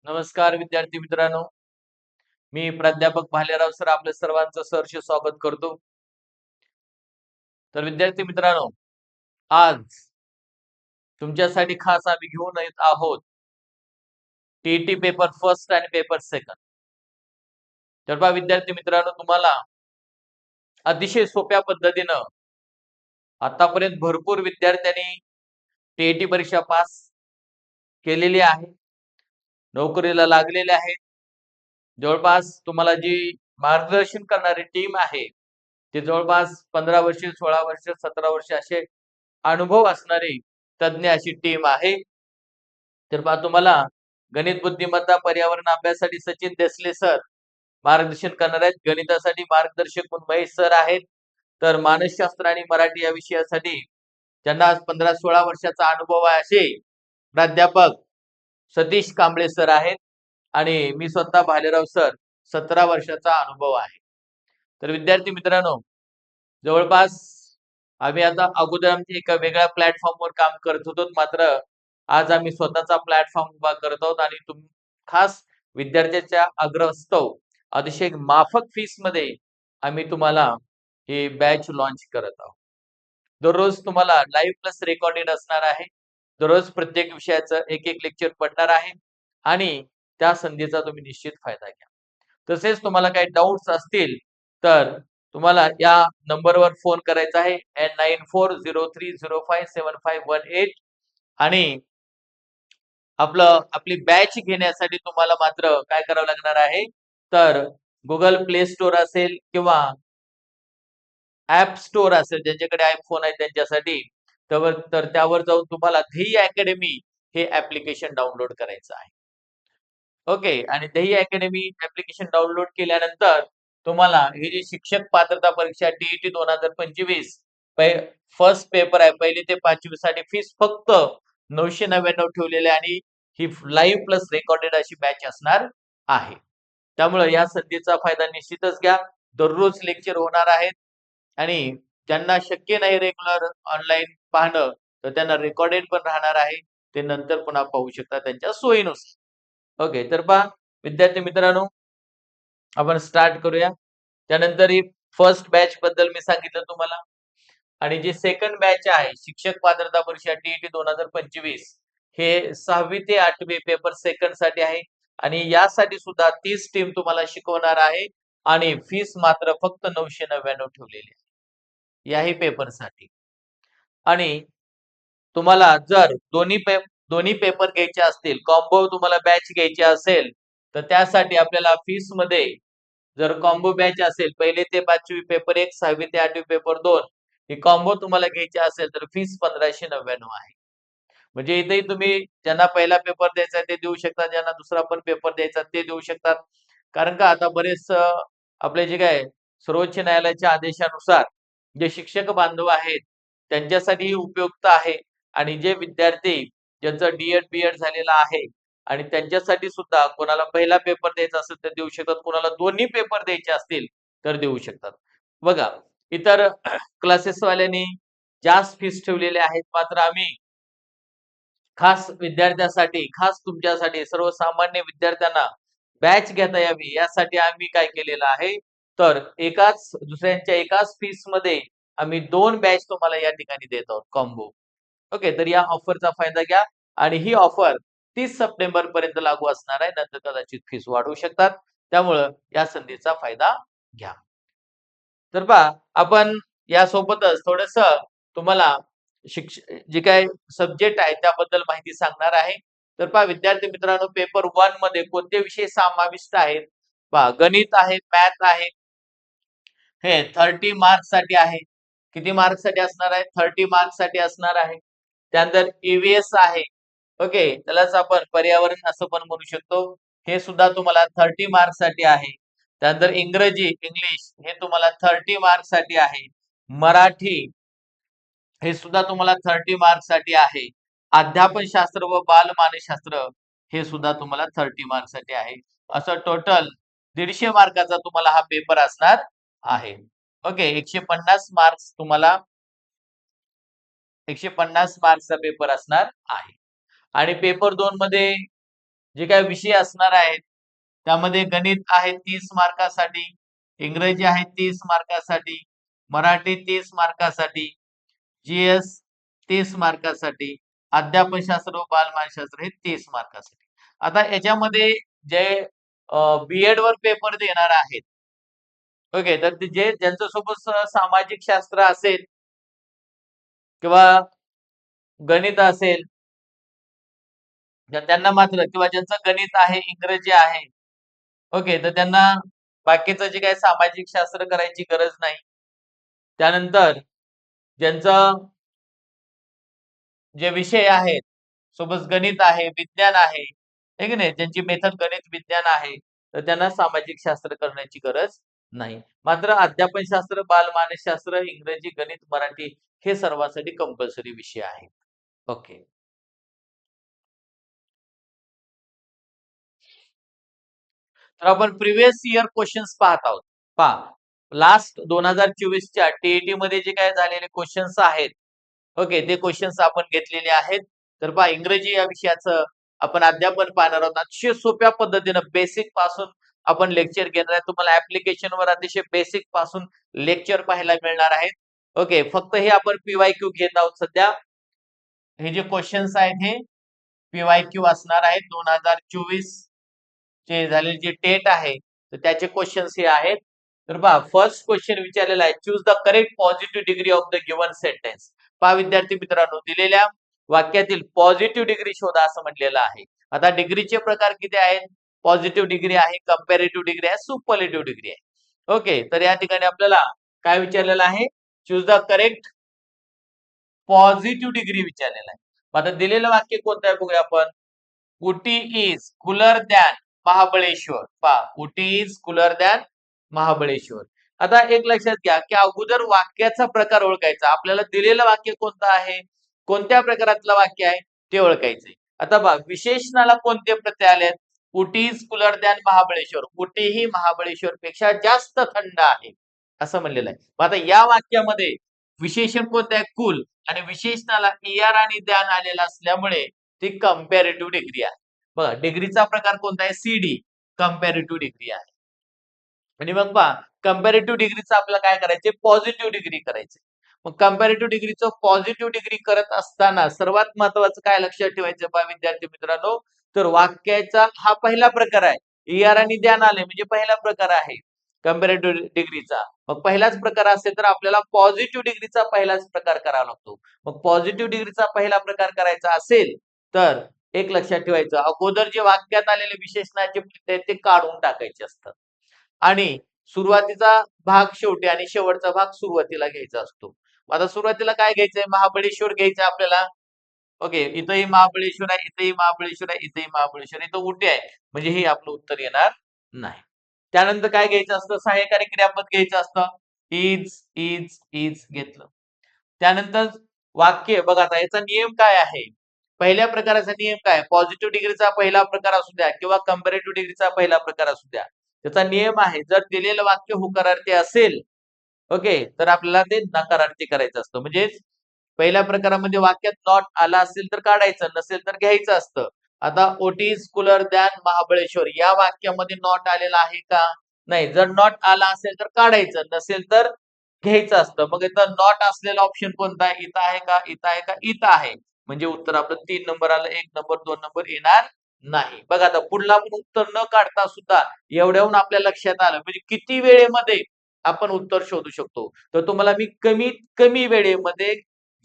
नमस्कार विद्यार्थी मित्रांनो, मी प्राध्यापक भालेराव सर आपल्या सर्वांचं सहर्ष स्वागत करतो. तर विद्यार्थी मित्रांनो, आज तुमच्यासाठी खास आम्ही घेऊन येत आहोत टीईटी पेपर फर्स्ट आणि पेपर सेकंड. तर पहा विद्यार्थी मित्रांनो, तुम्हाला अतिशय सोप्या पद्धतीनं आतापर्यंत भरपूर विद्यार्थ्यांनी टीईटी परीक्षा पास केलेली आहे, नोकरीला लागलेले आहेत. जवळपास तुम्हाला जी मार्गदर्शन करणारी टीम आहे ते जवळपास 15 वर्ष, 16 वर्ष, 17 वर्ष असे अनुभव असणारी तज्ञ अशी टीम आहे. तर पहा तुम्हाला गणित बुद्धिमत्ता पर्यावरण अभ्यासासाठी सचिन देसले सर मार्गदर्शन करणार आहेत. गणितासाठी मार्गदर्शक म्हणून महेश सर आहेत. तर मानसशास्त्र आणि मराठी या विषयासाठी ज्यांना आज 15-16 वर्षाचा अनुभव आहे असे प्राध्यापक सतीश कांबळे सर आहेत आणि मी स्वतः भालेराव सर 17 वर्षाचा अनुभव आहे. तर विद्यार्थी मित्रांनो, जवळपास आम्ही आता अगोदर आमच्या एका वेगळ्या प्लॅटफॉर्मवर काम करत होतो, मात्र आज आम्ही स्वतःचा प्लॅटफॉर्म उभा करत आहोत आणि खास विद्यार्थ्याच्या आग्रहास्तव अतिशय माफक फीस मध्ये आम्ही तुम्हाला ही बॅच लॉन्च करत आहोत. दररोज तुम्हाला लाईव्ह प्लस रेकॉर्डेड असणार आहे. दररोज प्रत्येक विषयाचं एक लेक्चर पडणार आहे आणि त्या संधीचा तुम्ही निश्चित फायदा घ्या. तसेच तुम्हाला काही डाऊट्स असतील तर तुम्हाला या नंबरवर फोन करायचा आहे 9403057518 आणि आपली बॅच घेण्यासाठी तुम्हाला मात्र काय करावं लागणार आहे, तर गुगल प्ले स्टोअर असेल किंवा ऍप स्टोअर असेल, ज्यांच्याकडे आयफोन आहे त्यांच्यासाठी, तर त्यावर जाऊन तुम्हाला ध्येय अकॅडमी हे ऍप्लिकेशन डाउनलोड करायचं आहे. ओके, आणि ध्येय अकॅडमी ऍप्लिकेशन डाउनलोड केल्यानंतर तुम्हाला ही जी शिक्षक पात्रता परीक्षा टीईटी 2025 फर्स्ट पेपर आहे, पहिली ते 5वी साठी फीस फक्त 999 ठेवलेली आणि ही लाईव्ह प्लस रेकॉर्डेड अशी बॅच असणार आहे. त्यामुळे या संधीचा फायदा निश्चितच घ्या. दररोज लेक्चर होणार आहेत आणि ज्यांना शक्य नाही रेग्युलर ऑनलाईन पाहणं, तर त्यांना रेकॉर्डेड पण राहणार आहे. ते नंतर पुन्हा पाहू शकता त्यांच्या सोयीनुसार. ओके, तर पहा विद्यार्थी मित्रांनो, आपण स्टार्ट करूया. त्यानंतर ही फर्स्ट बॅच बद्दल मी सांगितलं तुम्हाला आणि जी सेकंड बॅच आहे शिक्षक पात्रता परीक्षा टीईटी 2025 हे 6वी ते 8वी पेपर सेकंड साठी आहे आणि यासाठी सुद्धा 30 टीम तुम्हाला शिकवणार आहे आणि फीस मात्र फक्त 999 ठेवलेली आहे याही पेपरसाठी. आणि तुम्हाला जर दोन्ही पेपर घ्यायचे असतील, कॉम्बो तुम्हाला बॅच घ्यायची असेल, तर त्यासाठी आपल्याला फीस मध्ये जर कॉम्बो बॅच असेल, पहिले ते 5वी पेपर 1, 6वी ते 8वी पेपर 2 ही कॉम्बो तुम्हाला घ्यायची असेल तर फीस 1599 आहे. म्हणजे इथेही तुम्ही ज्यांना पहिला पेपर द्यायचा ते देऊ शकता, ज्यांना दुसरा पण पेपर द्यायचा ते देऊ शकतात. कारण का आता बरेच आपले जे काय सर्वोच्च न्यायालयाच्या आदेशानुसार जे शिक्षक बांधव आहेत त्यांच्यासाठी उपयुक्त आहे आणि जे विद्यार्थी ज्यांचं डीएड बीएड झालेलं आहे आणि त्यांच्यासाठी सुद्धा कोणाला पहिला पेपर द्यायचा असेल तर देऊ शकतात, कोणाला दोन्ही पेपर द्यायचे असतील तर देऊ शकतात. बघा, इतर क्लासेस वाल्यांनी जास्त फीस ठेवलेले आहेत, मात्र आम्ही खास विद्यार्थ्यांसाठी, खास तुमच्यासाठी सर्वसामान्य विद्यार्थ्यांना बॅच घेता यावी यासाठी आम्ही काय केलेलं आहे, तर दुसऱ्यांच्या एकाच फीस मध्ये आम्ही 2 बॅच तुम्हाला या ठिकाणी देत आहोत कॉम्बो. ओके, तर या ऑफरचा फायदा घ्या आणि ही ऑफर 30 सप्टेंबर पर्यंत लागू असणार आहे. नंतर कदाचित फीस वाढवू शकतात. त्यामुळं या संधीचा फायदा घ्या. तर पहा, आपण यासोबतच थोडस तुम्हाला जे काही सब्जेक्ट आहे त्याबद्दल माहिती सांगणार आहे. तर पहा विद्यार्थी मित्रांनो, पेपर 1 मध्ये कोणते विषय समाविष्ट आहेत? पहा, गणित आहे, मॅथ आहे, हे 30 मार्क्स साठी आहे. किती मार्क्स साठी असणार आहे? 30 मार्क्स साठी असणार आहे. त्यानंतर ईव्हीएस आहे. ओके, त्यालाच आपण पर्यावरण असं पण म्हणू शकतो. हे सुद्धा तुम्हाला 30 मार्क्स साठी आहे. त्यानंतर इंग्लिश हे तुम्हाला 30 मार्क्स साठी आहे. मराठी हे सुद्धा तुम्हाला 30 मार्क्स साठी आहे. अध्यापन शास्त्र व बालमानसशास्त्र हे सुद्धा तुम्हाला 30 मार्क्स साठी आहे. असं टोटल 150 मार्काचा तुम्हाला हा पेपर असणार आहे. ओके, 150 मार्क्स तुम्हाला 150 मार्क्सचा पेपर असणार आहे. आणि पेपर 2 मध्ये जे काही विषय असणार आहेत त्यामध्ये गणित आहे 30 मार्कासाठी, इंग्रजी आहे 30 मार्कासाठी, मराठी 30 मार्कासाठी, जीएस 30 मार्कासाठी, अध्यापनशास्त्र व बालमानशास्त्र हे 30 मार्कासाठी. आता याच्यामध्ये जे बीएड वर पेपर देणार आहेत, ओके, तर जे ज्यांच्यासोबत सामाजिक शास्त्र असेल किंवा गणित असेल, त्यांना मात्र किंवा ज्यांचं गणित आहे, इंग्रजी आहे, ओके, तर त्यांना बाकीचं जे काही सामाजिक शास्त्र करायची गरज नाही. त्यानंतर ज्यांचं जे विषय आहेत, सोबत गणित आहे, विज्ञान आहे, की नाही, ज्यांची मेथड गणित विज्ञान आहे, तर त्यांना सामाजिक शास्त्र करण्याची गरज नाही. मात्र अध्यापनशास्त्र, बालमानसशास्त्र, इंग्रजी, गणित, मराठी हे सर्वांसाठी कंपल्सरी विषय आहेत. ओके. तर आपण प्रिव्हियस इयर क्वेश्चन्स पाहत आहोत. पहा, लास्ट 2024च्या टीईटी मध्ये जे काय झालेले क्वेश्चन्स आहेत, ओके, ते क्वेश्चन्स आपण घेतलेले आहेत. तर पहा, इंग्रजी या विषयाचं आपण अध्यापन पाहणार आहोत. अतिशय सोप्या पद्धतीनं बेसिक पासून आपण लेक्चर घेणार आहे. तुम्हाला ऍप्लिकेशनवर अतिशय बेसिक पासून लेक्चर पाहायला मिळणार आहेत. ओके, फक्त हे आपण पीवायक्यू घेत आहोत सध्या. हे जे क्वेश्चन्स आहेत हे पीवायक्यू असणार आहेत. 2024 चे झालेले जे टेट आहे तर त्याचे क्वेश्चन्स हे आहेत. तर पहा, फर्स्ट क्वेश्चन विचारलेला आहे, choose the correct positive degree of the given sentence. पहा विद्यार्थी मित्रांनो, दिलेल्या वाक्यातील पॉझिटिव्ह डिग्री शोधा असं म्हटलेलं आहे. आता डिग्रीचे प्रकार किती आहेत? पॉझिटिव्ह डिग्री आहे, कंपॅरेटिव्ह डिग्री आहे, सुपरलेटिव्ह डिग्री आहे. ओके, तर या ठिकाणी आपल्याला काय विचारलेलं आहे? Choose the correct positive degree विचारलेला आहे. आता दिलेलं वाक्य कोणतं आहे बघूया आपण. Ooty is cooler than Mahabaleshwar. पहा, Ooty is cooler than Mahabaleshwar. आता एक लक्षात घ्या की अगोदर वाक्याचा प्रकार ओळखायचा. आपल्याला दिलेलं वाक्य कोणतं आहे, कोणत्या प्रकारातलं वाक्य आहे ते ओळखायचंय. आता बघा, विशेषणाला कोणते प्रत्यय आलेत? Ooty is cooler than Mahabaleshwar. Ooty ही महाबळेश्वर पेक्षा जास्त थंड आहे असं म्हणलेलं आहे. आता या वाक्यामध्ये विशेषण कोणतं आहे? कूल, आणि विशेषणाला ईआर आणि द्यान आलेला असल्यामुळे ती कंपॅरेटिव्ह डिग्री आहे. बघा, डिग्रीचा प्रकार कोणता आहे? सीडी, कंपॅरेटिव्ह डिग्री आहे. आणि मग पहा, कंपॅरेटिव्ह डिग्रीचं आपल्याला काय करायचे? पॉझिटिव्ह डिग्री करायचे. मग कंपॅरेटिव्ह डिग्रीचं पॉझिटिव्ह डिग्री करत असताना सर्वात महत्वाचं काय लक्षात ठेवायचं पहा विद्यार्थी मित्रांनो, तर वाक्याचा हा पहिला प्रकार आहे. ईआर आणि द्यान आले म्हणजे पहिला प्रकार आहे कंपॅरेटिव्ह डिग्रीचा. मग पहिलाच प्रकार असेल तर आपल्याला पॉझिटिव्ह डिग्रीचा पहिलाच प्रकार करावा लागतो. मग पॉझिटिव्ह डिग्रीचा पहिला प्रकार करायचा असेल तर एक लक्षात ठेवायचं, अगोदर जे वाक्यात आलेले विशेषणाचे प्रत्यय ते काढून टाकायचे असतात आणि सुरुवातीचा भाग शेवटी आणि शेवटचा भाग सुरुवातीला घ्यायचा असतो. आता सुरुवातीला काय घ्यायचंय? महाबळेश्वर घ्यायचं आपल्याला. ओके, इथंही महाबळेश्वर आहे, इथेही महाबळेश्वर आहे, इथेही महाबळेश्वर, इथं उटी आहे, म्हणजे हे आपलं उत्तर येणार नाही. त्यानंतर काय घ्यायचं असतं? सहाय्यकारी क्रियापद घ्यायचं असतं. इज घेतलं. त्यानंतर वाक्य बघा, आता याचा नियम काय आहे? पहिल्या प्रकाराचा नियम काय? पॉझिटिव्ह डिग्रीचा पहिला प्रकार असू द्या किंवा कंपॅरेटिव्ह डिग्रीचा पहिला प्रकार असू द्या, त्याचा नियम आहे, जर दिलेलं वाक्य होकारार्थी असेल, ओके, तर आपल्याला ते नकारार्थी करायचं असतं. म्हणजे पहिल्या प्रकारामध्ये वाक्यात नॉट आला असेल तर काढायचं, नसेल तर घ्यायचं असतं. आता ओटी इज कूलर दॅन महाबळेश्वर या वाक्यामध्ये नॉट आलेला आहे का? नाही. जर नॉट आला असेल तर काढायचं, नसेल तर घ्यायचं असतं. मग इथं नॉट असलेला ऑप्शन कोणता आहे? इथं आहे का? इथं आहे का? इथं आहे. म्हणजे उत्तर आपलं 3 नंबर आलं, 1 नंबर, 2 नंबर येणार नाही. बघा, आता पुढला पण उत्तर न काढता सुद्धा एवढ्याहून आपल्या लक्षात आलं म्हणजे किती वेळेमध्ये आपण उत्तर शोधू शकतो. तर तुम्हाला मी कमीत कमी वेळेमध्ये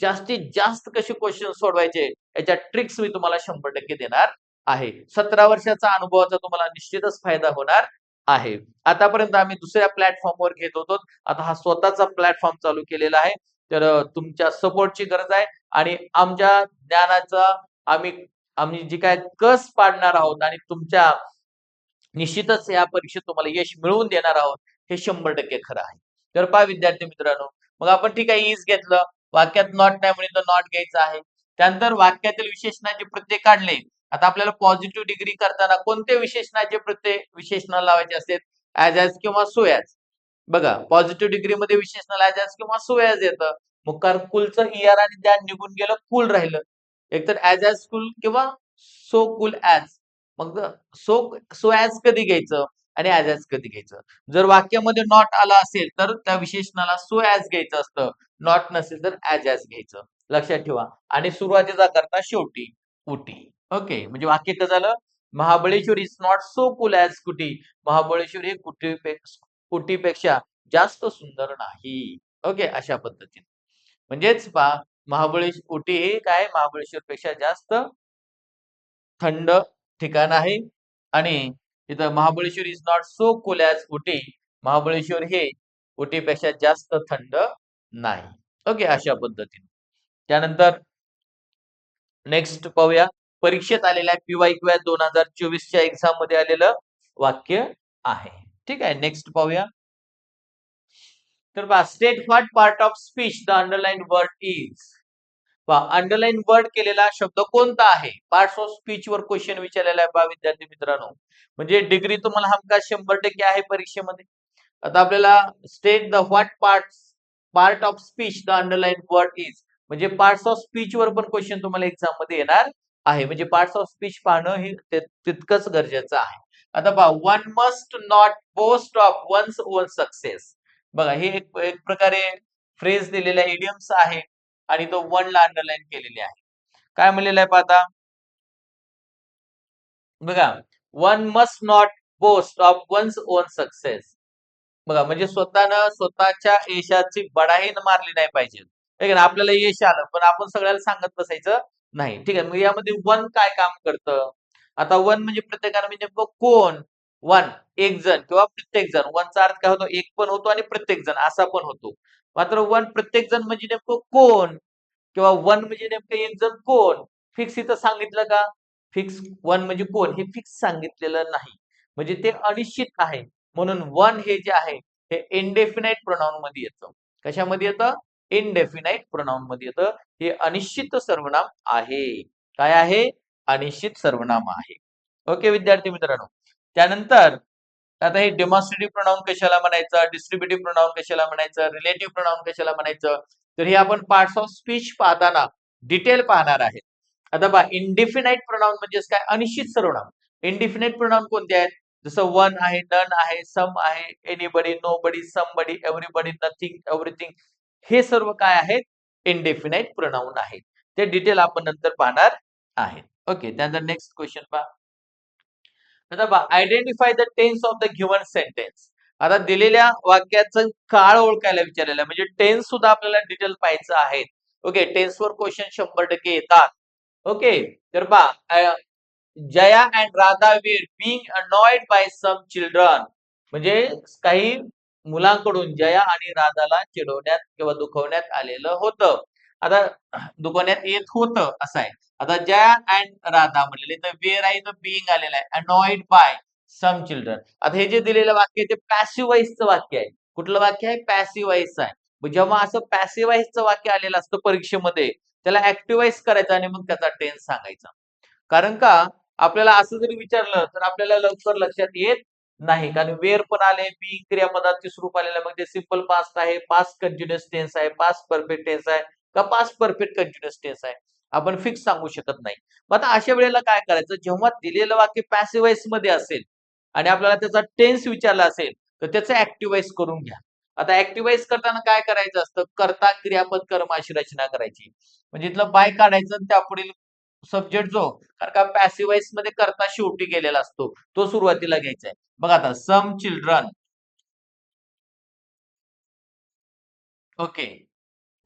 जास्तीत जास्त कसे क्वेश्चन सोडवायचे याच्या ट्रिक्स मी तुम्हाला 100% देणार आहे. 17 वर्षाचा अनुभवाचा तुम्हाला निश्चितच फायदा होणार आहे. आतापर्यंत आम्ही दुसऱ्या प्लॅटफॉर्मवर घेत होतो. आता हा स्वतःचा प्लॅटफॉर्म चालू केलेला आहे. तर तुमच्या सपोर्टची गरज आहे आणि आमच्या ज्ञानाचा आम्ही आम्ही जी काय कस पाडणार आहोत आणि तुमच्या निश्चितच या परीक्षेत तुम्हाला यश मिळवून देणार आहोत, हे 100% खरं आहे. तर पहा विद्यार्थी मित्रांनो, मग आपण ठीक आहे इज घेतलं, वाक्यात नॉट नाही म्हणजे नॉट घ्यायचं आहे. त्यानंतर वाक्यातील विशेषणाचे प्रत्यय काढले. आता आपल्याला पॉझिटिव्ह डिग्री करताना कोणते विशेषणाचे प्रत्यय विशेषण लावायचे असतात? ॲज किंवा सो ॲज. बघा, पॉझिटिव्ह डिग्रीमध्ये विशेषणाला ॲज किंवा सो ॲज येतं. मग कारण कुलचं ईआर आणि द्यान निघून गेलं, कूल राहिलं. एकतर ॲज कूल किंवा सो कूल ॲज. मग सो सो ॲज कधी घ्यायचं आणि ॲज कधी घ्यायचं. जर वाक्यामध्ये नॉट आला असेल तर त्या विशेषणाला सो ॲज घ्यायचं असतं. नॉट नसेल तर ॲज घ्यायचं. लक्षात ठेवा. आणि सुरुवातीचा करता शेवटी उटी. ओके. म्हणजे वाक्य कसं झालं? Mahabaleshwar is not so cool as कुटी. महाबळेश्वर हे उटीपेक्षा जास्त सुंदर नाही. ओके. अशा पद्धतीने. म्हणजेच पहा उटी हे काय महाबळेश्वरपेक्षा जास्त थंड ठिकाण आहे आणि इथं Mahabaleshwar is not so cool as Ooty. Mahabaleshwar हे उटीपेक्षा जास्त थंड नाही. ओके. अशा पद्धतीने. त्यानंतर नेक्स्ट पाहूया. परीक्षेत आलेल्या पी-वाय-क्यू 2024च्या एक्झाम मध्ये आलेलं वाक्य आहे. ठीक आहे. नेक्स्ट पाहूया. तर पहा state what part of speech the underline word is. पहा अंडरलाईन वर्ड केलेला शब्द कोणता आहे? पार्ट्स ऑफ स्पीच वर क्वेश्चन विचारलेला आहे पहा विद्यार्थी मित्रांनो. म्हणजे डिग्री तुम्हाला हमखास 100% आहे परीक्षेमध्ये. आता आपल्याला state the what part of speech the underline word is. म्हणजे पार्ट्स ऑफ स्पीच वर पण क्वेश्चन तुम्हाला एक्झाम मध्ये येणार आहे. म्हणजे पार्ट्स ऑफ स्पीच पाहणं हे तितकंच गरजेचं आहे. आता पहा one must not boast of one's own success. बघा हे एक प्रकारे फ्रेज दिलेल्या इडियम्स आहे आणि तो वन ला अंडरलाईन केलेले आहे. काय म्हणलेलं आहे पाहता बघा one must not boast of one's own success. बघा म्हणजे स्वतःनं स्वतःच्या यशाची बडाई मारली नाही पाहिजे. ठीक आहे ना आपल्याला यश आलं पण आपण सगळ्याला सांगत बसायचं नाही. ठीक आहे. मग यामध्ये वन काय काम करतं? आता वन म्हणजे प्रत्येकानं म्हणजे नेमकं कोण? वन एक जण किंवा प्रत्येक जण. वनचा अर्थ काय होतो? एक पण होतो आणि प्रत्येक जण असा पण होतो. मात्र वन प्रत्येक जण म्हणजे नेमकं कोण? किंवा वन म्हणजे नेमकं एक जण कोण? फिक्स इथं सांगितलं का? फिक्स वन म्हणजे कोण हे फिक्स सांगितलेलं नाही. म्हणजे ते अनिश्चित आहे. म्हणून वन हे जे आहे हे इनडेफिनाइट प्रोनाउन मध्ये येतं. कशामध्ये येतं? इनडेफिनाइट प्रोनाउन मध्ये येतं. हे अनिश्चित सर्वनाम आहे. काय आहे? अनिश्चित सर्वनाम आहे. ओके विद्यार्थी मित्रांनो. त्यानंतर आता हे डेमॉन्स्ट्रेटिव्ह प्रोनाउन कशाला म्हणायचं? डिस्ट्रिब्युटिव्ह प्रोनाउन कशाला म्हणायचं? रिलेटिव्ह प्रोनाउन कशाला म्हणायचं? तर हे आपण पार्ट्स ऑफ स्पीच पाहताना डिटेल पाहणार आहे. आता पहा इंडिफिनाइट प्रोनाउन म्हणजेच काय? अनिश्चित सर्वनाम. इंडिफिनाइट प्रोनाउन कोणते आहेत? जसं वन आहे, नन आहे, सम आहे, anybody, nobody, somebody, everybody, nothing, everything. हे सर्व काय आहेत? इंडेफिनाइट प्रोनाउन आहेत. ते डिटेल आपण नंतर पाहणार आहे. ओके. त्यानंतर नेक्स्ट क्वेश्चन पहा. आता पहा identify the tense of the given sentence. आता दिलेल्या वाक्याचं काळ ओळखायला विचारलेलं आहे. म्हणजे टेन्स सुद्धा आपल्याला डिटेल पाहायचं आहे. ओके. टेन्सवर क्वेश्चन 100% येतात. ओके. तर पहा Jaya and Radha were being annoyed by some children. म्हणजे काही मुलांकडून जया आणि राधाला चिडवण्यात किंवा दुखवण्यात आलेलं होतं. आता दुखवण्यात येत होतं असं आहे. आता जया अँड राधा म्हणलेले तर वेअर आहे तर बिईंग आलेलं आहे. Annoyed by some children. आता हे जे दिलेलं वाक्य आहे ते पॅसिव्ह वॉइसचं वाक्य आहे. कुठलं वाक्य आहे? पॅसिव्ह वॉइसचं आहे. मग जेव्हा असं पॅसिव्ह वॉइसचं वाक्य आलेलं असतं परीक्षेमध्ये त्याला ऍक्टिव्हाइज करायचं आणि मग त्याचा टेन्स सांगायचा. कारण का आपल्याला असं जरी विचारलं तर आपल्याला लवकर लक्षात येत नाही. कारण वेअर पण आले, बीइंग क्रियापदाचे स्वरूप आलेलं मग ते सिंपल पास्ट आहे, पास्ट कंटिन्युअस टेन्स आहे, पास्ट परफेक्ट टेन्स आहे का पास्ट परफेक्ट कंटिन्युअस टेन्स आहे. आपण फिक्स सांगू शकत नाही. मग आता अशा वेळेला काय करायचं? जेव्हा दिलेलं वाक्य पॅसिव्ह वॉइस मध्ये असेल आणि आपल्याला त्याचा टेन्स विचारला असेल तर त्याचं ऍक्टिव्हाइज करून घ्या. आता ऍक्टिव्हाइज करताना काय करायचं असतं? कर्ता क्रियापद कर्म अशी रचना करायची. म्हणजे इथलं बाय काढायचं आणि त्यापुढील सब्जेक्ट जो कारण का पॅसिव्ह वॉइस मध्ये कर्ता शेवटी गेलेला असतो तो सुरुवातीला घ्यायचा आहे. बघा आता सम चिल्ड्रन. ओके.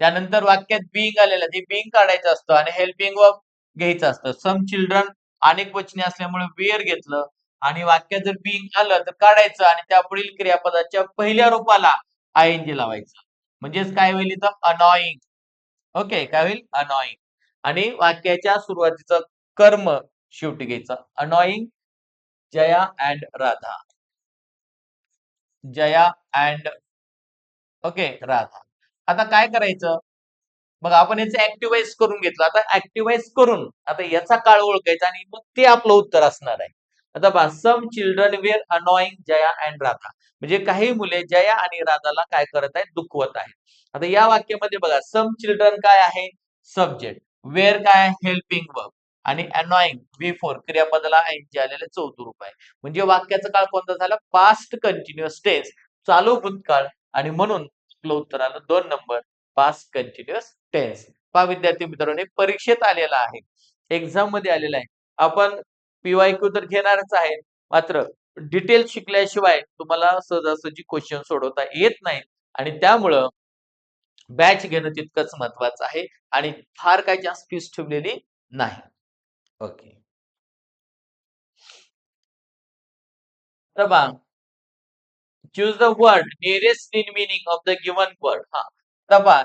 त्यानंतर वाक्यात बिंग आलेलं ते बिंग काढायचं असतं आणि हेल्पिंग वर्ब घ्यायचं असतं. सम चिल्ड्रन अनेक वचने असल्यामुळे वेअर घेतलं आणि वाक्यात जर बिंग आलं तर काढायचं आणि त्या पुढील क्रियापदाच्या पहिल्या रूपाला आयएनजी लावायचं. म्हणजेच काय होईल इथं? अनॉइंग. ओके. काय होईल? अनॉइंग. आणि वाक्याच्या सुरुवातीचं कर्म शेवटी घ्यायचं. Annoying Jaya and Radha. Jaya and okay Radha. आता काय करायचं? मग आपण याचं ऍक्टिव्हाइज करून घेतलं. आता ऍक्टिव्हाइज करून आता याचा काळ ओळखायचा आणि मग ते आपलं उत्तर असणार आहे. आता पहा some children were annoying Jaya and Radha. म्हणजे काही मुले जया आणि राधाला काय करत आहेत? दुखवत आहेत. आता या वाक्यामध्ये बघा सम चिल्ड्रन काय आहे? सब्जेक्ट. वेअर काय आहे? Helping verb. आणि अनॉइंग V4 क्रियापदाला ऐंशी आलेले 14 रुपये. म्हणजे वाक्याचा काळ कोणता झाला? पास्ट कंटिन्युअस टेन्स, चालू भूतकाळ, आणि म्हणून आपलं उत्तर आलं 2 नंबर, पास्ट कंटिन्युअस टेन्स. पहा विद्यार्थी मित्रांनो, परीक्षेत आलेला आहे, एक्झाम मध्ये आलेला आहे. आपण PYQ तर घेणारच आहे, मात्र डिटेल शिकल्याशिवाय तुम्हाला सहजासहजी क्वेश्चन सोडवता येत नाही, आणि त्यामुळं बॅच घेणं तितकंच महत्वाचं आहे, आणि फार काही जास्त फीस ठेवलेली नाही. ओके, तर बघा, choose the word nearest in meaning of the given word. हा, तर पहा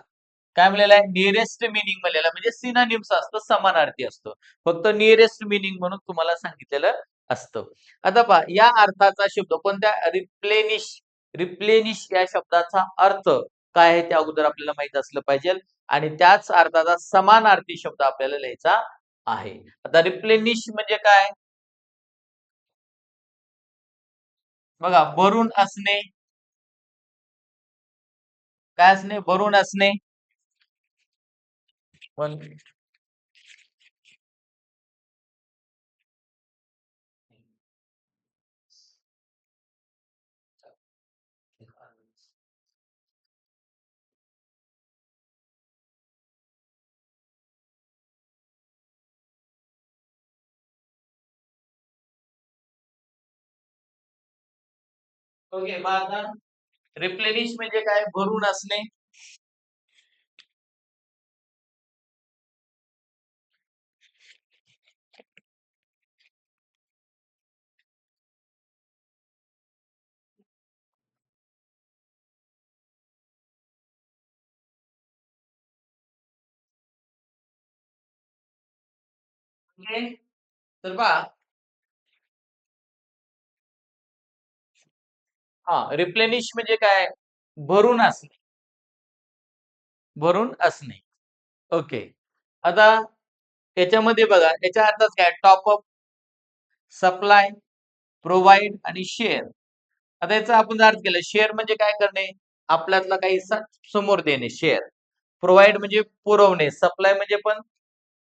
काय म्हणलेलं आहे, नियरेस्ट मिनिंग म्हणलेलं म्हणजे सिनोनिम्स असतं, समानार्थी असतं. फक्त नियरेस्ट मिनिंग म्हणून तुम्हाला सांगितलेलं असतं. आता पहा, या अर्थाचा शब्द कोणत्या? रिप्लेनिश. रिप्लेनिश या शब्दाचा अर्थ काय आहे ते अगोदर आपल्याला माहित असलं पाहिजे, आणि त्याच अर्थाचा समानार्थी शब्द आपल्याला लिहायचा आहे. आता रिप्लेनिश म्हणजे काय? बघा, भरून असणे. काय असणे? भरून असणे. पण ओके, मग आता रिप्लेनिश म्हणजे काय? भरून असणे. म्हणजे तर पहा, हा, रिप्लेनिश म्हणजे काय? भरून असणे. भरून असणे. ओके, आता याच्यामध्ये बघा, याच्या अर्थात काय? टॉप अप, सप्लाय, प्रोव्हाइड आणि शेअर. आता याचा आपण जर अर्थ केला, शेअर म्हणजे काय करणे? आपल्यातला काही समोर देणे, शेअर. प्रोव्हाइड म्हणजे पुरवणे, सप्लाय म्हणजे पण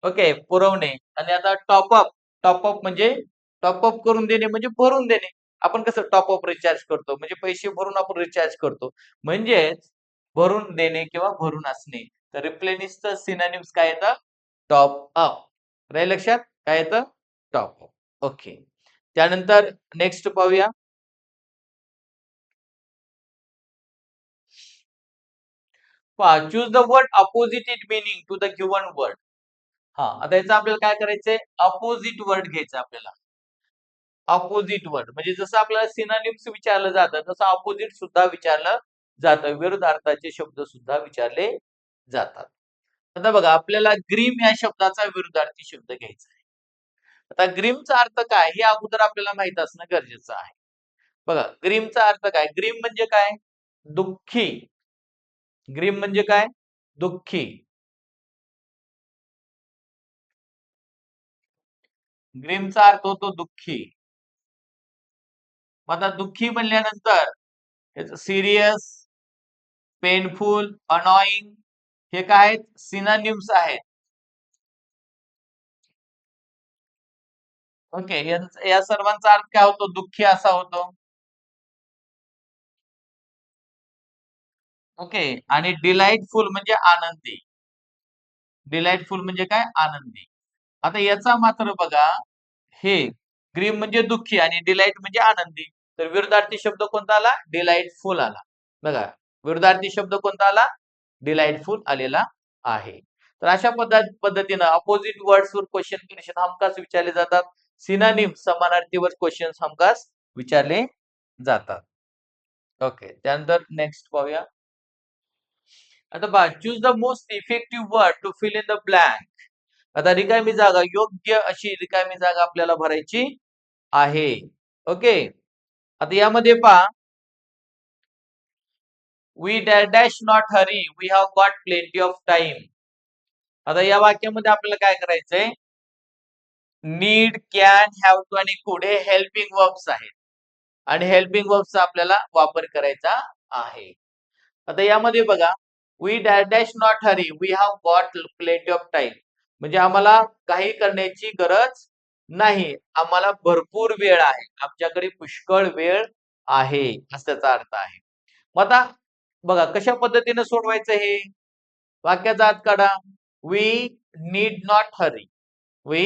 ओके पुरवणे, आणि आता टॉपअप. टॉपअप म्हणजे टॉपअप करून देणे म्हणजे भरून देणे. आपण कसं टॉपअप रिचार्ज करतो, म्हणजे पैसे भरून आपण रिचार्ज करतो, म्हणजेच भरून देणे किंवा भरून असणे. तर रिप्लेनिशचं सिनोनिम्स काय येतं? Top up. राहील लक्षात? काय येतं? Top up. ओके, त्यानंतर नेक्स्ट पाहूया. Choose the word opposite it meaning to the given word. हा, आता याचं आपल्याला काय करायचंय? अपोजिट वर्ड घ्यायचं आपल्याला. अपोजिट वर्ड म्हणजे जसं आपल्याला सिनोनिम्स विचारलं जातं, तसं अपोजिट सुद्धा विचारलं जातं. विरुद्धार्थाचे शब्द सुद्धा विचारले जातात. आता बघा, आपल्याला ग्रीम या शब्दाचा विरुद्धार्थी शब्द घ्यायचा आहे. आता ग्रीमचा अर्थ काय हे अगोदर आपल्याला माहित असणं गरजेचं आहे. बघा, ग्रीमचा अर्थ काय? ग्रीम म्हणजे काय? दुःखी. ग्रीम म्हणजे काय? दुःखी. ग्रीमचा अर्थ होतो दुःखी. मग आता दुःखी म्हणल्यानंतर सिरियस, पेनफुल, अनॉइंग हे काय आहेत? सिनोनिम्स आहेत. ओके, या सर्वांचा अर्थ काय होतो? दुःखी असा होतो. ओके, आणि डिलाइटफुल म्हणजे आनंदी. डिलाइटफुल म्हणजे काय? आनंदी. आता याचा मात्र बघा, हे ग्रीम म्हणजे दुःखी आणि डिलाइट म्हणजे आनंदी. तर विरुद्धार्थी शब्द कोणता आला? डिलाइटफुल आला. बघा, विरुद्धार्थी शब्द कोणता आला? डिलाइटफुल आलेला आहे. तर अशा पद्धतीनं अपोजिट वर्ड्सवर क्वेश्चन हमखास विचारले जातात. सिनोनिम समानार्थीवर क्वेश्चन हमखास विचारले जातात. ओके, त्यानंतर नेक्स्ट पाहूया. आता पहा, choose the most effective word to fill in the blank. आता रिकामी जागा, योग्य अशी रिकामी जागा आपल्याला भरायची आहे. ओके, आता यामध्ये पहा, we dash not hurry, we have got plenty of time. आता या वाक्यामध्ये आपल्याला काय करायचंय? नीड, कॅन, हॅव टू आणि कुड हे हेल्पिंग वर्ब्स आहेत, आणि हेल्पिंग वर्ब्सचा आपल्याला वापर करायचा आहे. आता यामध्ये बघा, we dash not hurry, we have got plenty of time. म्हणजे आम्हाला काही करण्याची गरज नाही, आम्हाला भरपूर वेळ आहे, आमच्याकडे पुष्कळ वेळ आहे, असा त्याचा अर्थ आहे. मग आता बघा कशा पद्धतीने सोडवायचं हे वाक्याचा अर्थ काढा. We need not hurry. We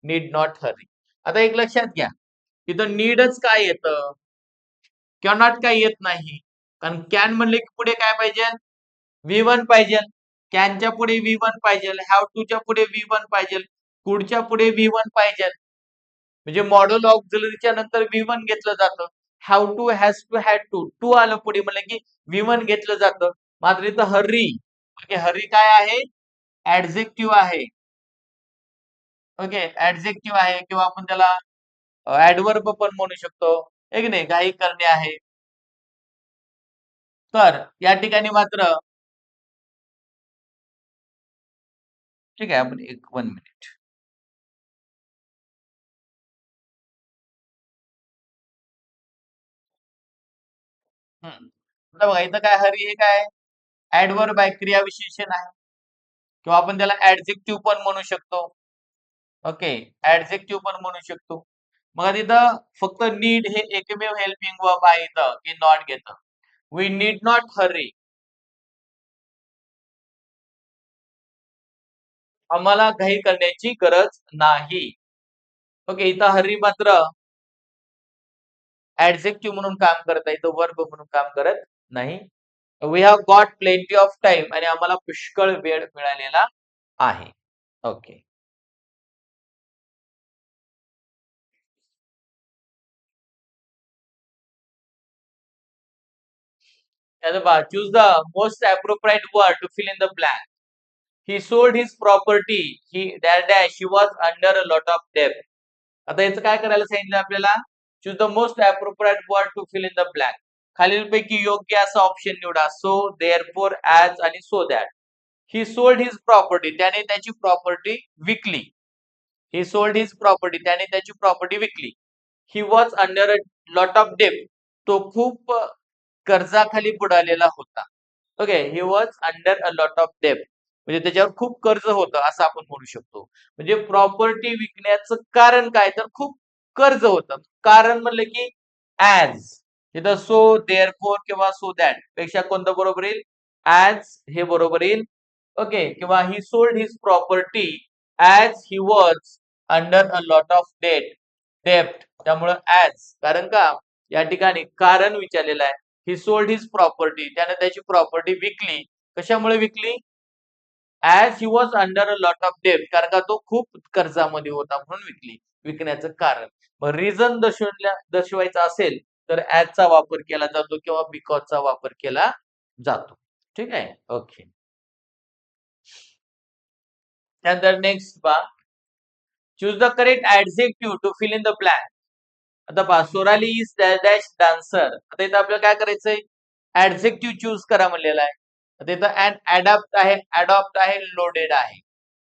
need not hurry. आता एक लक्षात घ्या, तिथं नीडच काय येतं, कॅनॉट काय येत नाही. कारण कॅन म्हणले की पुढे काय पाहिजे, V1 पाहिजे. कॅनच्या पुढे V1 पाहिजे, हॅव टूच्या पुढे V1 पाहिजे, कुडच्या पुढे V1 पाहिजे. म्हणजे मॉड्यूल ऑक्झिलरीच्या नंतर V1 घेतलं जातं. Have to, has to, had to, to आलं पुढे म्हणलं की V1 घेतलं जातं. मात्र इथं हरी, ओके, हरी काय आहे, ऍडजेक्टिव्ह आहे. ओके, ऍडजेक्टिव्ह आहे किंवा आपण त्याला ऍडवर्ब पण म्हणू शकतो, आहे की नाही, घाई करणे आहे. तर या ठिकाणी मात्र ठीक आहे, आपण एक 1 मिनिट. आता बघा इथं काय, हरी हे काय, ऍडवर्ब आहे, क्रियाविशेषण आहे किंवा आपण त्याला ऍडजेक्टिव्ह पण म्हणू शकतो. ओके, ऍडजेक्टिव्ह पण म्हणू शकतो. मग तिथं फक्त नीड हे एकमेव हेल्पिंग वर्ब आहे इथं की नॉट घेतं. We need not hurry. आम्हाला घाई करण्याची गरज नाही. ओके, इथं हरी मात्र ऍडजेक्टिव्ह म्हणून काम करत आहे, इथं वर्ब म्हणून काम करत नाही. We have got plenty of time आणि आम्हाला पुष्कळ वेळ मिळालेला आहे. Okay. Choose the most appropriate word to fill in the blank. He sold his property. He dash dash. He was under a lot of debt. आता याचं काय करायला सांगितलं आपल्याला? Choose the most appropriate word to fill in the blank. खालीलपैकी योग्य असा option निवडा. सो, देअरफॉर, ऍज आणि so that. He sold his property. त्याने त्याची प्रॉपर्टी विकली. ही सोल्ड हिज प्रॉपर्टी. त्याने त्याची property weekly. He was under a lot of debt. तो खूप कर्जाखाली बुडालेला होता. Okay, he was under a lot of debt. म्हणजे त्याच्यावर खूप कर्ज होतं असं आपण म्हणू शकतो. म्हणजे प्रॉपर्टी विकण्याचं कारण काय, तर खूप कर्ज होतं. कारण म्हणलं की ऍज, तिथं सो, देअरफॉर किंवा सो दॅट पेक्षा कोणतं बरोबर येईल, ऍज हे बरोबर येईल. ओके, किंवा he sold his property as he was under a lot of डेप्ट. त्यामुळं ऍज, कारण का या ठिकाणी कारण विचारलेलं आहे. ही सोल्ड हिज प्रॉपर्टी, त्याने त्याची प्रॉपर्टी विकली. कशामुळे विकली, as he was under a lot of डेप्ट, कारण का तो खूप कर्जामध्ये होता म्हणून विकली. विकण्याचं कारण. मग रिझन दर्शवायचा असेल तर ऍजचा वापर केला जातो किंवा बिकॉजचा वापर केला जातो. ठीक आहे, ओके. त्यानंतर नेक्स्ट पहा, choose the correct adjective to fill in the blank. आता पहा, Sonali is dash dash dancer. आता इथं आपल्याला काय करायचंय, ऍडजेक्टिव्ह चूज करा म्हणलेला आहे. आता इथं अडॅप्ट आहे, अडॉप्ट आहे, लोडेड आहे.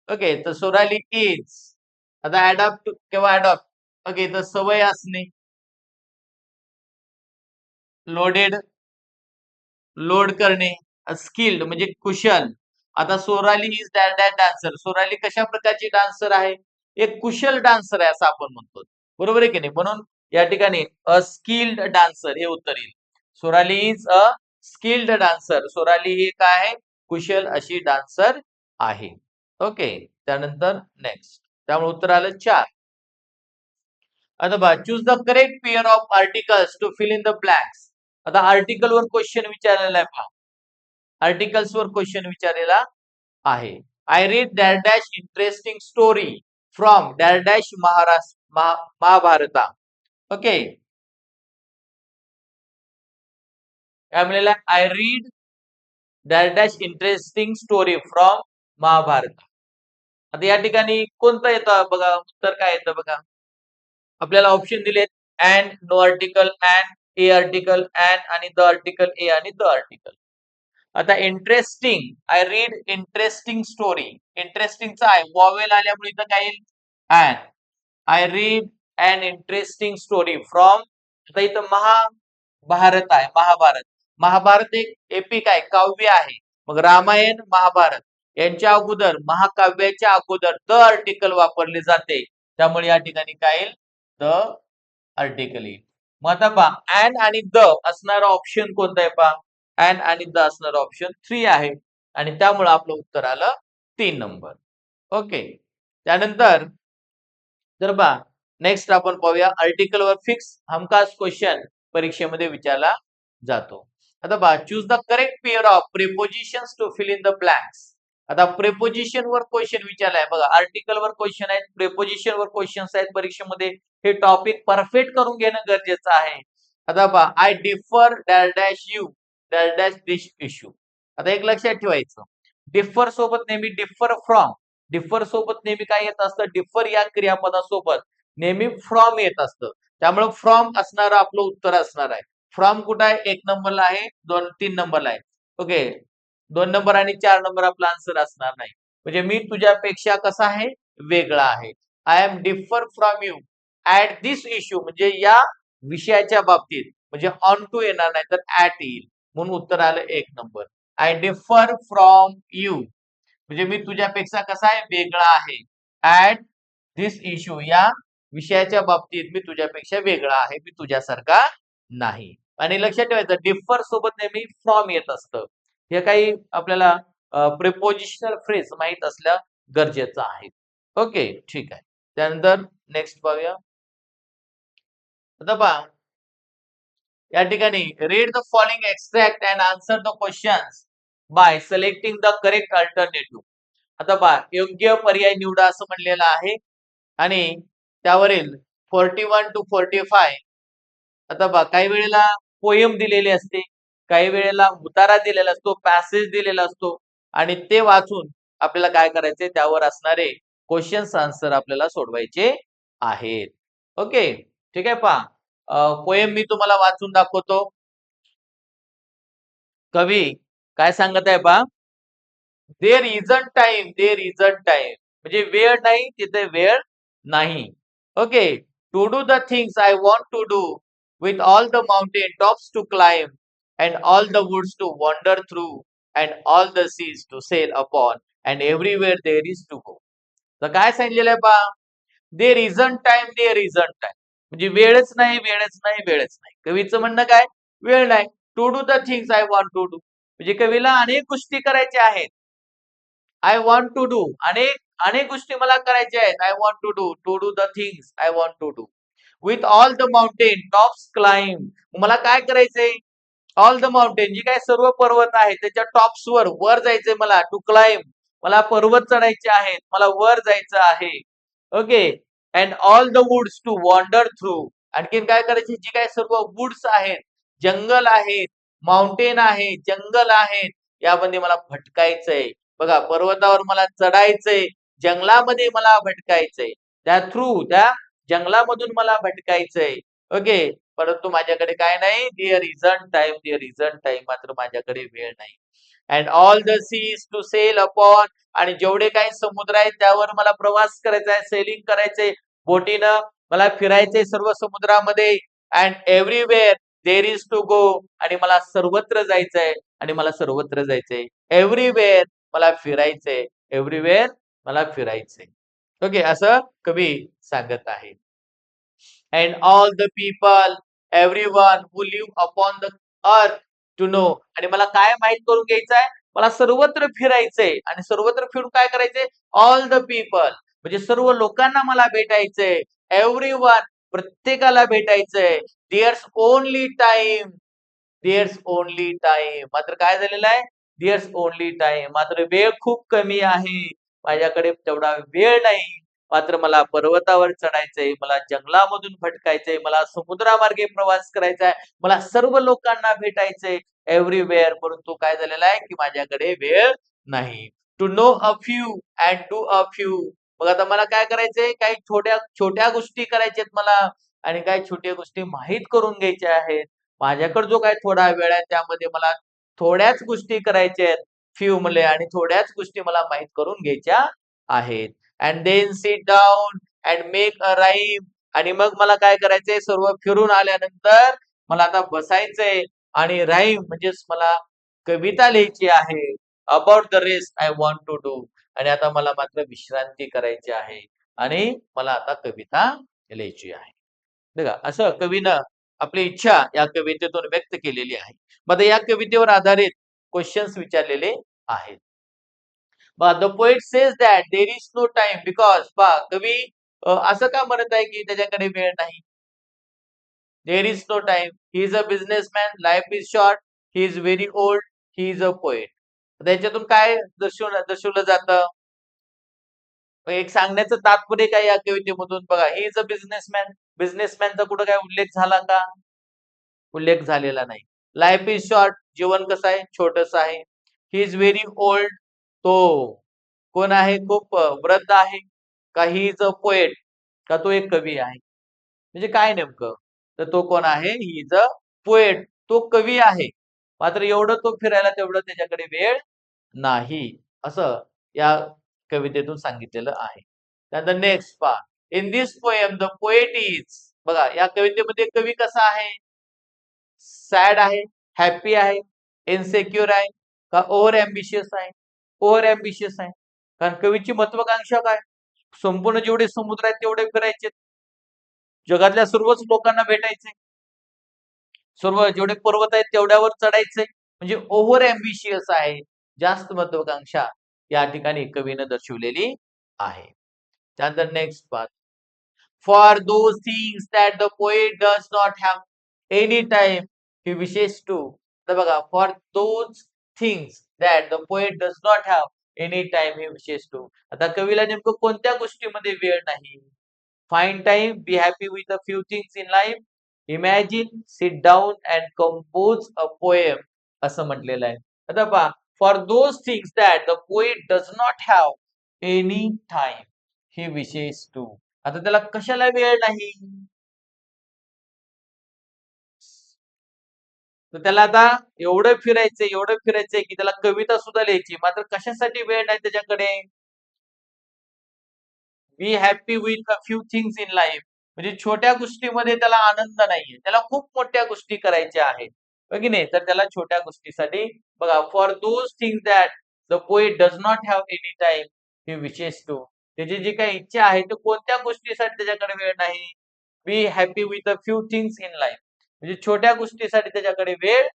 ओके, तर सोनाली इज, आता अडॉप्ट किंवा अडॉप्ट. ओके, तर सवय असणे, लोडेड लोड करणे, स्किल्ड म्हणजे कुशल. आता Sonali is dash dash dancer. Sonali कशा प्रकारची डान्सर आहे, एक कुशल डान्सर आहे असं आपण म्हणतो. बरोबर आहे की नाही, म्हणून या ठिकाणी अ स्किल्ड डान्सर हे उत्तर येईल. Sonali is a skilled dancer. Sonali ही काय आहे, कुशल अशी डान्सर आहे. ओके, त्यानंतर नेक्स्ट, त्यामुळे उत्तर आलं 4. आता बघा, choose the correct pair of articles to fill in the blanks. आता आर्टिकल वर क्वेश्चन विचारलेला आहे पहा. आर्टिकल्स वर क्वेश्चन विचारलेला आहे. I read dash dash interesting story from dash dash Mahabharata. Okay, काय म्हणलेला, I read dash dash interesting story from Mahabharat. आता या ठिकाणी कोणतं येतं बघा, उत्तर काय येतं बघा. आपल्याला ऑप्शन दिलेत, an, no article, an, a article, an आणि द आर्टिकल, ए आणि द आर्टिकल. आता interesting, I read interesting story. इंटरेस्टिंगचा आहे, वॉवेल आल्यामुळे इथं काय येईल, an. I read an interesting story from, आता इथं महाभारत आहे, महाभारत. महाभारत एक एपिक आहे, काव्य आहे. मग रामायण, महाभारत यांच्या अगोदर महाकाव्याच्या अगोदर द आर्टिकल वापरले जाते, त्यामुळे या ठिकाणी काय येईल? द आर्टिकल येईल. मग आता पहा अँड आणि द असणारा ऑप्शन कोणता आहे पहा? अँड आणि द असणारा ऑप्शन 3 आहे आणि त्यामुळे आपलं उत्तर आलं 3 नंबर. ओके. त्यानंतर तर पहा नेक्स्ट आपण पाहूया आर्टिकल वर फिक्स हमखास क्वेश्चन परीक्षेमध्ये विचारला जातो. आता पहा choose the correct pair of prepositions to fill in the blanks. आता प्रिपोजिशन वर क्वेश्चन विचारलाय बघा, आर्टिकल वर क्वेश्चन आहेत, प्रिपोजिशन वर क्वेश्चन्स आहेत परीक्षेमध्ये. हे टॉपिक परफेक्ट करून घेणं गरजेचं आहे. आता पहा I differ dash dash you dash dash this issue. आता एक लक्षात ठेवायचं, डिफर सोबत नेहमी डिफर फ्रॉम, डिफर सोबत नेहमी काय येत असतं? डिफर या क्रियापदासोबत नेहमी फ्रॉम येत असतं. त्यामुळे फ्रॉम असणारं आपलं उत्तर असणार आहे. फ्रॉम कुठं आहे? 1 नंबरला आहे, 3 नंबरला आहे. ओके, 2 नंबर आणि 4 नंबर आपला आन्सर असणार नाही. म्हणजे मी तुझ्यापेक्षा कसा आहे? वेगळा आहे. I am differ from you at this issue, म्हणजे या विषयाच्या बाबतीत, म्हणजे ऑन टू येणार नाही तर ऍट येईल, म्हणून उत्तर आलं 1 number. I differ from you म्हणजे मी तुझ्यापेक्षा कसा आहे? वेगळा आहे. ऍट दिस इश्यू या विषयाच्या बाबतीत मी तुझ्यापेक्षा वेगळा आहे, मी तुझ्यासारखा नाही. आणि लक्षात ठेवायचं डिफर सोबत नेहमी फ्रॉम येत असतं. हे काही आपल्याला प्रिपोजिशनल फ्रेज माहित असल्या गरजेचं आहे. ओके, ठीक आहे. त्यानंतर नेक्स्ट पाहूया. आता पहा या ठिकाणी read the following extract and answer the questions bye selecting the correct alternative. आता पहा योग्य पर्याय निवडा असं म्हणलेलं आहे आणि त्यावरील 41 to 45. आता पहा काही वेळेला पोयम दिलेली असते, काही वेळेला उतारा दिलेला असतो, पॅसेज दिलेला असतो आणि ते वाचून आपल्याला काय करायचे? त्यावर असणारे क्वेश्चन्स आन्सर आपल्याला सोडवायचे आहेत. ओके, ठीक आहे. पहा पोयम मी तुम्हाला वाचून दाखवतो. कवी काय सांगत आहे पहा, there isn't time, there isn't time म्हणजे वेळ नाही, तिथे वेळ नाही. Okay, to do the things I want to do with all the mountain tops to climb and all the woods to wander through and all the seas to sail upon and everywhere there is to go. तर काय सांगितलेलं आहे पहा, there isn't time, there isn't time म्हणजे वेळच नाही, वेळच नाही, वेळच नाही. कवीचं म्हणणं काय? वेळ नाही. To do the things I want to do म्हणजे कवीला अनेक गोष्टी करायच्या आहेत. आय वॉन्ट टू डू अनेक अनेक गोष्टी मला करायच्या आहेत. I want to do the things I want to do with all the mountain tops climb. मला काय करायचंय? ऑल द माउंटेन जी काय सर्व पर्वत आहेत त्याच्या टॉप्सवर वर जायचंय मला. टू क्लाइम मला पर्वत चढायचे आहेत, मला वर जायचं आहे. Okay, and all the woods to wander through आणखीन काय करायचे? जी काय सर्व वुड्स आहेत, जंगल आहेत, माउंटेन आहे, जंगल आहेत, यामध्ये मला भटकायचंय. बघा पर्वतावर मला चढायचंय, जंगलामध्ये मला भटकायचंय, त्या जंगलामधून मला भटकायचंय. ओके, परंतु माझ्याकडे काय नाही? There isn't time, there isn't time मात्र माझ्याकडे वेळ नाही. And all the seas to sail upon आणि जेवढे काही समुद्र आहेत त्यावर मला प्रवास करायचा आहे, सेलिंग करायचंय बोटीनं, मला फिरायचंय सर्व समुद्रामध्ये. And everywhere there is to go आणि मला सर्वत्र जायचंय आणि मला सर्वत्र जायचंय. एव्हरीवेअर मला फिरायचंय, एव्हरीवेअर मला फिरायचंय. ओके, असं कवी सांगत आहे. And all the people everyone who live upon the earth to know आणि मला काय माहित करून घ्यायचं आहे? मला सर्वत्र फिरायचंय आणि सर्वत्र फिरून काय करायचंय? ऑल द पीपल म्हणजे सर्व लोकांना मला भेटायचंय. एव्हरीवन प्रत्येकाला भेटायचंय. There's only time, there's only time मात्र काय झालेलं आहे? देअर्स ओनली टाइम मात्र वेळ खूप कमी आहे, माझ्याकडे तेवढा वेळ नाही. मात्र मला पर्वतावर चढायचंय, मला जंगलामधून भटकायचंय, मला समुद्रामार्गे प्रवास करायचा आहे, मला सर्व लोकांना भेटायचंय एव्हरीवेअर. परंतु काय झालेलं आहे की माझ्याकडे वेळ नाही. To know a few and do a few मग आता मला काय करायचंय? काही छोट्या छोट्या गोष्टी करायच्यात मला आणि काही छोट्या गोष्टी माहीत करून घ्यायच्या आहेत. माझ्याकडे जो काही थोडा वेळ आहे त्यामध्ये मला थोड्याच गोष्टी करायच्या आहेत. फ्यू म्हणले आणि थोड्याच गोष्टी मला माहीत करून घ्यायच्या आहेत. And then sit down and make a rhyme आणि मग मला काय करायचंय? सर्व फिरून आल्यानंतर मला आता बसायचंय आणि राईम म्हणजेच मला कविता लिहायची आहे. About the rest I want to do. आणि आता मला मात्र विश्रांती करायची आहे आणि मला आता कविता लिहायची आहे. बघा असं कवीनं आपली इच्छा या कवितेतून व्यक्त केलेली आहे. मग या कवितेवर आधारित क्वेश्चन्स विचारलेले आहेत. The poet says that there is no time because कवी असं का म्हणत आहे की त्याच्याकडे वेळ नाही. There is no time. He is a businessman. Life is short. He is very old. He is a poet. त्याच्यातून काय दर्शवलं जातं. एक सांगण्याचं तात्पर्य काय या कवितेमधून बघा. ही इज अ बिझनेसमॅन. बिझनेसमॅनचा कुठं काय उल्लेख झाला का. उल्लेख झालेला नाही. Life is short. जीवन कसं आहे छोटस आहे. ही इज व्हेरी ओल्ड. तो कोण आहे खूप वृद्ध आहे. का ही इज अ पोएट. का तो एक कवी आहे. म्हणजे काय नेमकं तर तो कोण आहे. ही इज अ पोएट. तो कवी आहे. मात्र एवढं तो फिरायला तेवढं त्याच्याकडे वेळ नाही असं या कवितेतून सांगितलेलं आहे. त्यानंतर नेक्स्ट पहा. In this poem the poet is. बघा या कवितेमध्ये कवी कसा आहे. सॅड आहे. हॅपी आहे. इनसेक्युअर आहे. का ओव्हर एम्बिशियस आहे. ओव्हर एम्बिशियस आहे. कारण कवीची महत्वाकांक्षा काय. संपूर्ण जेवढे समुद्र आहेत तेवढे फिरायचे. जगातल्या सर्वच लोकांना भेटायचे. सर्व जेवढे पर्वत आहेत तेवढ्यावर चढायचे. म्हणजे ओव्हर एम्बिशियस आहे. जास्त महत्वाकांक्षा या ठिकाणी कवीनं दर्शवलेली आहे. त्यानंतर next part. For those things that the poet does not have any time he wishes to. तर बघा for those things that the poet does not have any time he wishes to. आता कवीला नेमकं कोणत्या गोष्टीमध्ये वेळ नाही. Find time. Be happy with a few things in life. Imagine. Sit down and compose a poem असं म्हटलेलं आहे. आता पहा for those things that the poet does not have any time he wishes to. आता त्याला कशाला वेळ नाही. तर त्याला आता एवढं फिरायचंय की त्याला कविता सुद्धा लिहायची. मात्र कशासाठी वेळ नाही त्याच्याकडे. बी happy with a few things in life. म्हणजे छोट्या गोष्टीमध्ये त्याला आनंद नाहीये. त्याला खूप मोठ्या गोष्टी करायच्या आहेत. हो की नाही. तर त्याला छोट्या गोष्टीसाठी बघा for those things that the poet does not have any time he wishes to. त्याची जी काही इच्छा आहे ते कोणत्या गोष्टीसाठी त्याच्याकडे वेळ नाही. बी happy with a few things in life. म्हणजे छोट्या गोष्टीसाठी त्याच्याकडे वेळ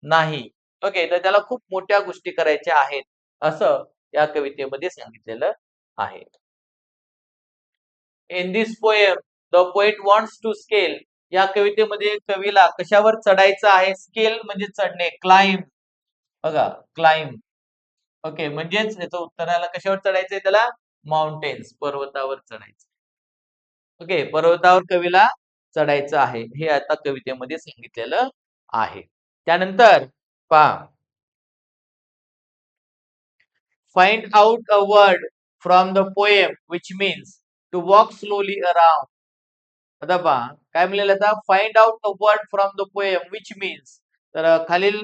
नाही. ओके. तर त्याला खूप मोठ्या गोष्टी करायच्या आहेत असं या कवितेमध्ये सांगितलेलं आहे. In this poem the poet wants to scale. या कवितेमध्ये कवीला कशावर चढायचं आहे. स्केल म्हणजे चढणे. क्लाइंब. बघा क्लाइंब. ओके म्हणजेच याचं उत्तराला कशावर चढायचंय त्याला. माउंटेन्स. पर्वतावर चढायचं. ओके पर्वतावर कवीला चढायचं आहे. हे आता कवितेमध्ये सांगितलेलं आहे. त्यानंतर पहा. Find out a word from the poem which means to walk slowly around. आता पहा काय म्हणलेलं आता find out a word from the poem which means. तर खालील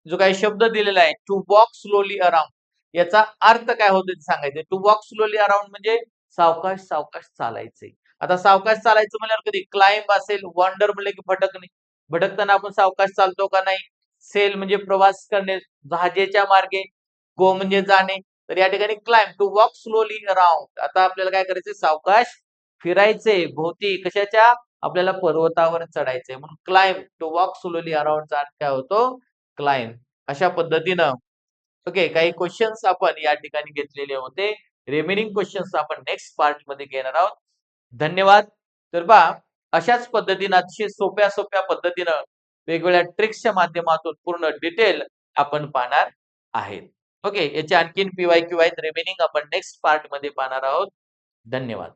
जो काही शब्द दिलेला आहे टू वॉक स्लोली अराउंड याचा अर्थ काय होतो ते सांगायचं. टू वॉक स्लोली अराउंड म्हणजे सावकाश सावकाश चालायचंय. आता सावकाश चालायचं म्हणल्यावर कधी क्लाइंब असेल. वॉन्डर म्हणलं की भटकणे. भटकताना आपण सावकाश चालतो का नाही. सेल म्हणजे प्रवास करणे जहाजेच्या मार्गे. गो म्हणजे जाणे. तर या ठिकाणी climb to walk slowly around. आता आपल्याला काय करायचंय सावकाश फिरायचे भोवती कशाच्या आपल्याला पर्वतावर चढायचंय म्हणून क्लाइंब टू वॉक स्लोली अराउंडचा अर्थ काय होतो क्लाइंब. अशा पद्धतीनं ओके काही क्वेश्चन्स आपण या ठिकाणी घेतलेले होते. रिमेनिंग क्वेश्चन्स आपण नेक्स्ट पार्ट मध्ये घेणार आहोत. धन्यवाद. तर पहा अशाच पद्धतीनं अतिशय सोप्या सोप्या पद्धतीनं वेगवेगळ्या ट्रिक्सच्या माध्यमातून पूर्ण डिटेल आपण पाहणार आहेत. ओके याचे आणखीन PYQ आहेत. रिमेनिंग आपण नेक्स्ट पार्ट मध्ये पाहणार आहोत. धन्यवाद.